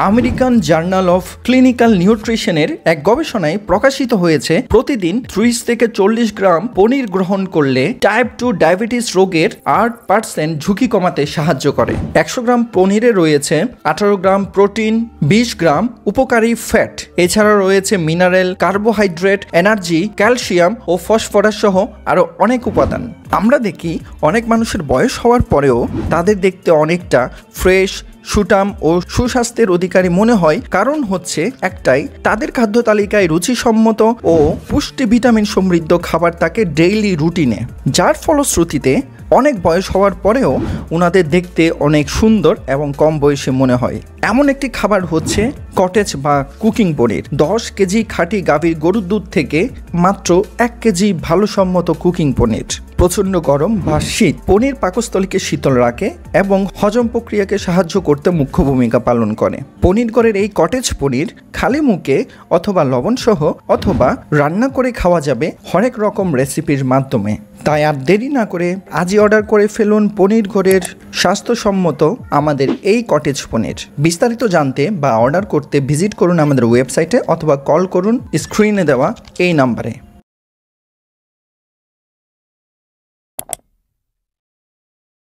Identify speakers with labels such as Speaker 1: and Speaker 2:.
Speaker 1: American journal of clinical নিউট্রিশনের এক গবেষণায় প্রকাশিত হয়েছে প্রতিদিন 30 থেকে 40 গ্রাম পনির গ্রহণ করলে টাইপ 2 ডায়াবেটিস রোগের 8% ঝুঁকি কমাতে সাহায্য করে। 100 গ্রাম পনিরে রয়েছে 18 গ্রাম প্রোটিন, 20 গ্রাম উপকারী ফ্যাট, এছাড়া রয়েছে মিনারেল, কার্বোহাইড্রেট, এনার্জি, ক্যালসিয়াম ও ফসফরাস সহ আরো অনেক উপাদান। আমরা দেখি অনেক মানুষের বয়স হওয়ার পরেও তাদের দেখতে অনেকটা ফ্রেশ, সুঠাম ও সুস্বাস্থ্যের অধিকারী মনে হয়। কারণ হচ্ছে একটাই, তাদের খাদ্য তালিকায় রুচিসম্মত ও পুষ্টি ভিটামিন সমৃদ্ধ খাবার থাকে ডেইলি রুটিনে, যার ফলশ্রুতিতে অনেক বয়স হওয়ার পরেও ওনাদের দেখতে অনেক সুন্দর এবং কম বয়সী মনে হয়। এমন একটি খাবার হচ্ছে কটেজ বা কুকিং পনির। 10 কেজি খাঁটি গাভীর গরুর দুধ থেকে মাত্র 1 কেজি ভালোসম্মত কুকিং পনির। প্রচণ্ড গরম বা শীত পনির পাকস্থলীকে শীতল রাখে এবং হজম প্রক্রিয়াকে সাহায্য করতে মুখ্য ভূমিকা পালন করে। পনির ঘরের এই কটেজ পনির খালি মুখে অথবা লবণসহ অথবা রান্না করে খাওয়া যাবে হরেক রকম রেসিপির মাধ্যমে। তাই আর দেরি না করে আজই অর্ডার করে ফেলুন পনির ঘরের স্বাস্থ্যসম্মত আমাদের এই কটেজ পনির। বিস্তারিত জানতে বা অর্ডার করতে ভিজিট করুন আমাদের ওয়েবসাইটে অথবা কল করুন স্ক্রিনে দেওয়া এই নাম্বারে।